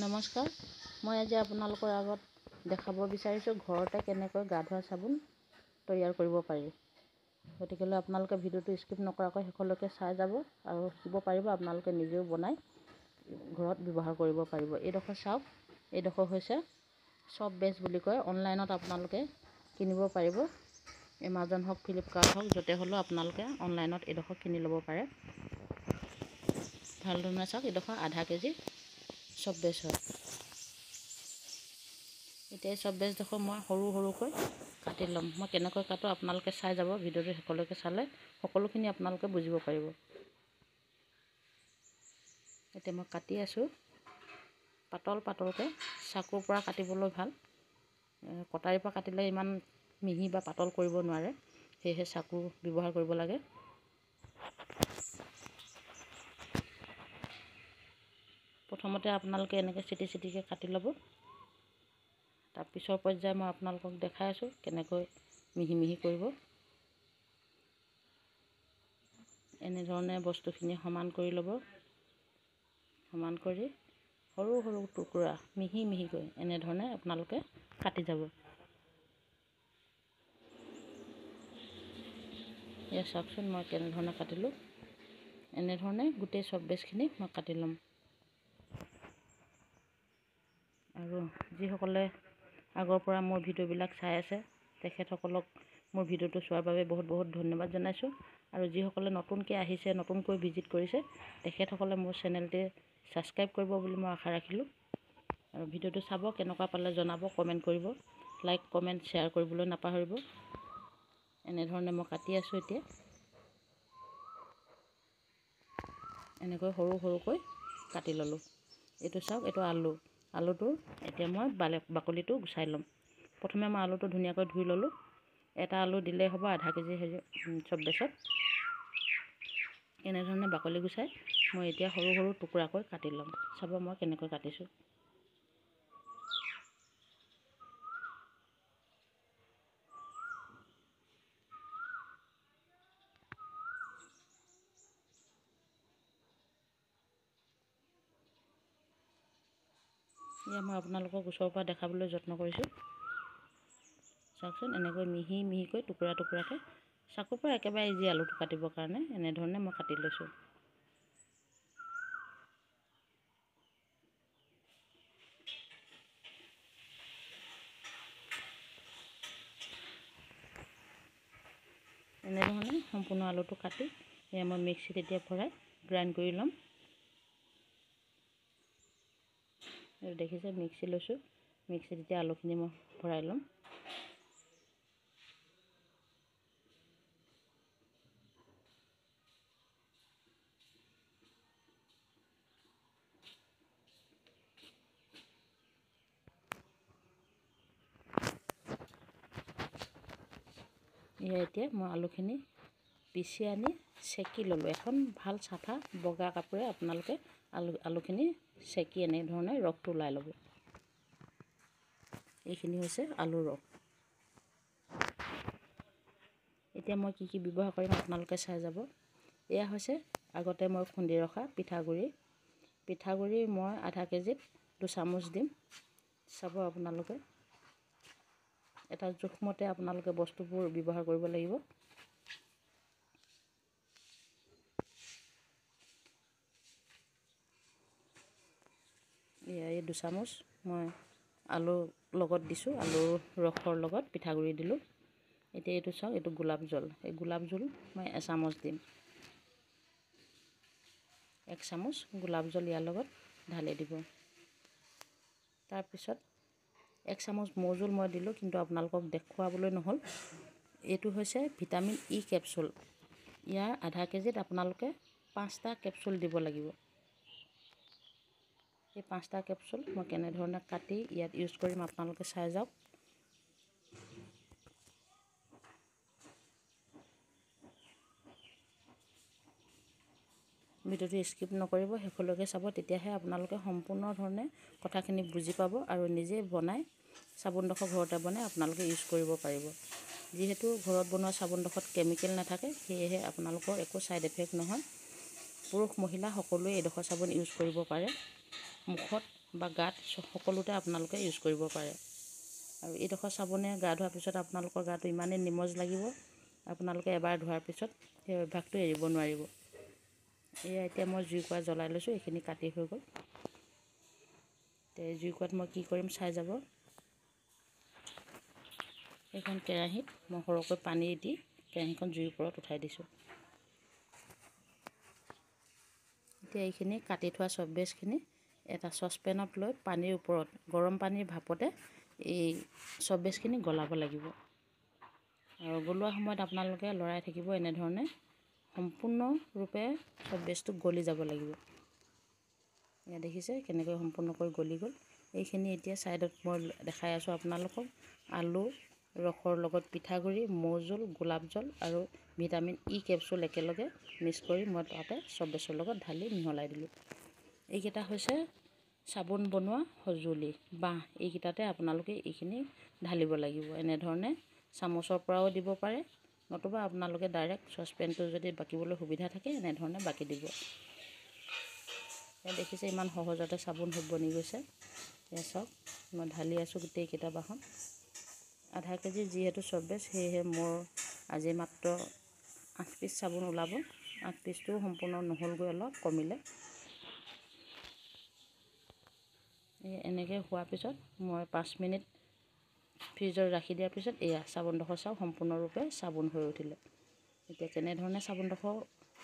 নমস্কাৰ, মই আজি আপোনালোকৰ আগত দেখাব বিচাৰিছোঁ ঘৰতে কেনেকৈ গা ধোৱা চাবোন তৈয়াৰ কৰিব পাৰি। গতিকে আপোনালোকে ভিডিঅ'টো স্কিপ নকৰাকৈ শেষলৈকে চাই যাব আৰু শিকিব পাৰিব। আপোনালোকে নিজেও বনাই ঘৰত ব্যৱহাৰ কৰিব পাৰিব। এইডোখৰ চাওক, এইডোখৰ হৈছে চব বেচ বুলি কয়। অনলাইনত আপোনালোকে কিনিব পাৰিব। এমাজন হওক, ফ্লিপকাৰ্ট হওক, য'তে হ'লেও আপোনালোকে অনলাইনত এইডোখৰ কিনি ল'ব পাৰে। ভালধৰণে চাওক, এইডোখৰ আধা কেজি চব বেচ হয়। এতিয়া এই চব বেচডোখৰ মই সৰু সৰুকৈ কাটি ল'ম। মই কেনেকৈ কাটো আপোনালোকে চাই যাব। ভিডিঅ'টো শেষলৈকে চালে সকলোখিনি আপোনালোকে বুজিব পাৰিব। এতিয়া মই কাটি আছোঁ পাতল পাতলকৈ। চাকুৰ পৰা কাটিবলৈ ভাল, কটাৰীৰ পৰা কাটিলে ইমান মিহি বা পাতল কৰিব নোৱাৰে, সেয়েহে চাকু ব্যৱহাৰ কৰিব লাগে। প্ৰথমতে আপোনালোকে এনেকৈ চিটি চিটিকৈ কাটি ল'ব। তাৰ পিছৰ পৰ্যায়ে মই আপোনালোকক দেখাই আছোঁ কেনেকৈ মিহি মিহি কৰিব। এনেধৰণে বস্তুখিনি সমান কৰি ল'ব। সমান কৰি সৰু সৰু টুকুৰা মিহি মিহিকৈ এনেধৰণে আপোনালোকে কাটি যাব। এয়া চাওকচোন মই কেনেধৰণে কাটিলোঁ। এনেধৰণে গোটেই চব বেচখিনি মই কাটি ল'ম। আৰু যিসকলে আগৰ পৰা মোৰ ভিডিঅ'বিলাক চাই আছে, তেখেতসকলক মোৰ ভিডিঅ'টো চোৱাৰ বাবে বহুত বহুত ধন্যবাদ জনাইছোঁ। আৰু যিসকলে নতুনকৈ আহিছে, নতুনকৈ ভিজিট কৰিছে, তেখেতসকলে মোৰ চেনেলটি ছাবস্ক্ৰাইব কৰিব বুলি মই আশা ৰাখিলোঁ। আৰু ভিডিঅ'টো চাব, কেনেকুৱা পালে জনাব, কমেণ্ট কৰিব। লাইক, কমেণ্ট, শ্বেয়াৰ কৰিবলৈ নাপাহৰিব। এনেধৰণে মই কাটি আছোঁ। এতিয়া এনেকৈ সৰু সৰুকৈ কাটি ল'লোঁ। এইটো চাওক, এইটো আলুটো এতিয়া মই বাকলিটো গুচাই ল'ম। প্ৰথমে মই আলুটো ধুনীয়াকৈ ধুই ল'লোঁ। এটা আলু দিলেই হ'ব আধা কেজি চব বেচত। এনেধৰণে বাকলি গুচাই মই এতিয়া সৰু সৰু টুকুৰাকৈ কাটি ল'ম। চাব মই কেনেকৈ কাটিছোঁ। এয়া মই আপোনালোকক ওচৰৰ পৰা দেখাবলৈ যত্ন কৰিছোঁ। চাওকচোন, এনেকৈ মিহি মিহিকৈ টুকুৰা টুকুৰাকৈ, চাকুৰ পৰা একেবাৰে ইজি আলুটো কাটিবৰ কাৰণে এনেধৰণে মই কাটি লৈছোঁ। এনেধৰণে সম্পূৰ্ণ আলুটো কাটি এয়া মই মিক্সিত এতিয়া ভৰাই গ্ৰাইণ্ড কৰি ল'ম। দেখিছে, মিক্সি লৈছোঁ। মিক্সিত এতিয়া আলুখিনি মই ভৰাই ল'ম। এতিয়া মই আলুখিনি পিচি আনি চেকি ল'লোঁ। এখন ভাল চাফা বগা কাপোৰে আপোনালোকে আলুখিনি চেকি এনেধৰণে ৰসটো ওলাই ল'ব। এইখিনি হৈছে আলুৰ ৰস। এতিয়া মই কি কি ব্যৱহাৰ কৰিম আপোনালোকে চাই যাব। এয়া হৈছে আগতে মই খুন্দি ৰখা পিঠাগুড়ি। পিঠাগুড়ি মই আধা কেজিত 2 চামুচ দিম। চাব আপোনালোকে, এটা জোখমতে আপোনালোকে বস্তুবোৰ ব্যৱহাৰ কৰিব লাগিব। এই 2 চামুচ মই আলুৰ লগত দিছোঁ, আলুৰ ৰসৰ লগত পিঠাগুড়ি দিলোঁ। এতিয়া এইটো চাওক, এইটো গোলাপ জল। এই গোলাপ জল মই 1 চামুচ দিম। 1 চামুচ গোলাপ জল ইয়াৰ লগত ঢালি দিব। তাৰপিছত 1 চামুচ মৌজোল মই দিলোঁ, কিন্তু আপোনালোকক দেখুৱাবলৈ নহ'ল। এইটো হৈছে ভিটামিন ই কেপচুল। ইয়াৰ আধা কেজিত আপোনালোকে 5টা কেপচুল দিব লাগিব। এই 5টা কেপচুল মই কেনেধৰণে কাটি ইয়াত ইউজ কৰিম আপোনালোকে চাই যাওক। ভিডিঅ'টো স্কিপ নকৰিব, শেষলৈকে চাব। তেতিয়াহে আপোনালোকে সম্পূৰ্ণ ধৰণে কথাখিনি বুজি পাব আৰু নিজে বনাই চাবোনডোখৰ ঘৰতে বনাই আপোনালোকে ইউজ কৰিব পাৰিব। যিহেতু ঘৰত বনোৱা চাবোনডোখৰত কেমিকেল নাথাকে, সেয়েহে আপোনালোকৰ একো ছাইড এফেক্ট নহয়। পুৰুষ মহিলা সকলোৱে এইডোখৰ চাবোন ইউজ কৰিব পাৰে। মুখত বা গাত সকলোতে আপোনালোকে ইউজ কৰিব পাৰে। আৰু এইডোখৰ চাবোনে গা ধোৱাৰ পিছত আপোনালোকৰ গাটো ইমানেই নিমজ লাগিব, আপোনালোকে এবাৰ ধোৱাৰ পিছত সেই অভ্যাসটো এৰিব নোৱাৰিব। এয়া এতিয়া মই জুইকুৰা জ্বলাই লৈছোঁ, এইখিনি কাটি হৈ গ'ল। এতিয়া জুইকুৰাত মই কি কৰিম চাই যাব। এইখন কেৰাহীত মই সৰহকৈ পানী দি কেৰাহীখন জুইৰ ওপৰত উঠাই দিছোঁ। এতিয়া এইখিনি কাটি থোৱা চব্বেজখিনি এটা চচপেনত লৈ পানীৰ ওপৰত গৰম পানীৰ ভাপতে এই চব্বেজখিনি গলাব লাগিব। আৰু গলোৱাৰ সময়ত আপোনালোকে লৰাই থাকিব এনেধৰণে, সম্পূৰ্ণৰূপে চব্বেজটো গলি যাব লাগিব। এয়া দেখিছে কেনেকৈ সম্পূৰ্ণকৈ গলি গ'ল। এইখিনি এতিয়া ছাইডত মই দেখাই আছোঁ আপোনালোকক। আলু ৰসৰ লগত পিঠাগুড়ি, মৌজোল, গোলাপ জল আৰু ভিটামিন ই কেপচুল একেলগে মিক্স কৰি মই তাতে চব্বেজৰ লগত ঢালি মিহলাই দিলোঁ। এইকেইটা হৈছে চাবোন বনোৱা সঁজুলি বাঁহ। এইকেইটাতে আপোনালোকে এইখিনি ঢালিব লাগিব। এনেধৰণে চামুচৰ পৰাও দিব পাৰে, নতুবা আপোনালোকে ডাইৰেক্ট চচপেনটো যদি বাকিবলৈ সুবিধা থাকে এনেধৰণে বাকি দিব। দেখিছে ইমান সহজতে চাবোন বনি গৈছে। এয়া চাওক, মই ঢালি আছোঁ গোটেইকেইটা বাঁহত। আধা কেজি যিহেতু চব্বেজ, সেয়েহে মোৰ আজি মাত্ৰ 8 পিচ চাবোন ওলাব। 8 পিচটোও সম্পূৰ্ণ নহ'লগৈ, অলপ কমিলে। এনেকৈ হোৱাৰ পিছত মই 5 মিনিট ফ্ৰিজত ৰাখি দিয়াৰ পিছত এয়া চাবোনডোখৰ চাওক সম্পূৰ্ণৰূপে চাবোন হৈ উঠিলে। এতিয়া কেনেধৰণে চাবোনডোখৰ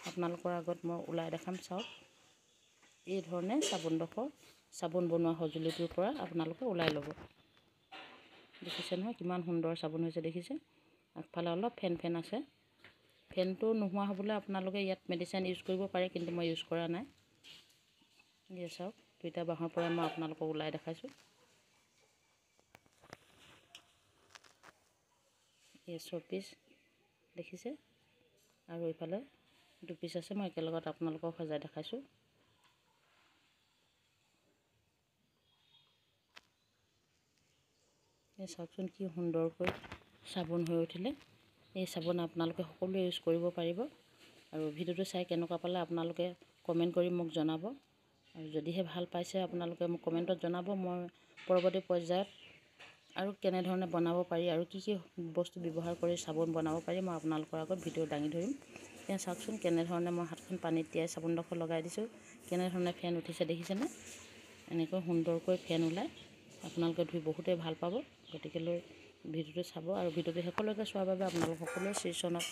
আপোনালোকৰ আগত মই ওলাই দেখাম চাওক। এই ধৰণে চাবোনডোখৰ চাবোন বনোৱা সঁজুলিটোৰ পৰা আপোনালোকে ওলাই ল'ব। দেখিছে নহয় কিমান সুন্দৰ চাবোন হৈছে, দেখিছে। আগফালে অলপ ফেন ফেন আছে। ফেনটো নোহোৱা হ'বলৈ আপোনালোকে ইয়াত মেডিচিন ইউজ কৰিব পাৰে, কিন্তু মই ইউজ কৰা নাই। এই চাওক, দুইটা বাঁহৰ পৰা মই আপোনালোকক ওলাই দেখাইছোঁ। এই 6 পিচ দেখিছে, আৰু এইফালে 2 পিচ আছে। মই একেলগত আপোনালোকক সজাই দেখাইছোঁ। এই চাওকচোন কি সুন্দৰকৈ চাবোন হৈ উঠিলে। এই চাবোন আপোনালোকে সকলোৱে ইউজ কৰিব পাৰিব। আৰু ভিডিঅ'টো চাই কেনেকুৱা পালে আপোনালোকে কমেণ্ট কৰি মোক জনাব। আৰু যদিহে ভাল পাইছে আপোনালোকে মোক কমেণ্টত জনাব। মই পৰৱৰ্তী পৰ্যায়ত আৰু কেনেধৰণে বনাব পাৰি আৰু কি কি বস্তু ব্যৱহাৰ কৰি চাবোন বনাব পাৰি মই আপোনালোকৰ আগত ভিডিঅ' দাঙি ধৰিম। এতিয়া চাওকচোন কেনেধৰণে মই হাতখন পানীত তিয়াই চাবোনডোখৰ লগাই দিছোঁ, কেনেধৰণে ফেন উঠিছে দেখিছেনে। এনেকৈ সুন্দৰকৈ ফেন ওলায়। আপোনালোকে ধুই বহুতেই ভাল পাব। গতিকেলৈ ভিডিঅ'টো চাব, আৰু ভিডিঅ'টো শেষলৈকে চোৱাৰ বাবে আপোনালোক সকলোৱে শ্ৰীচৰণত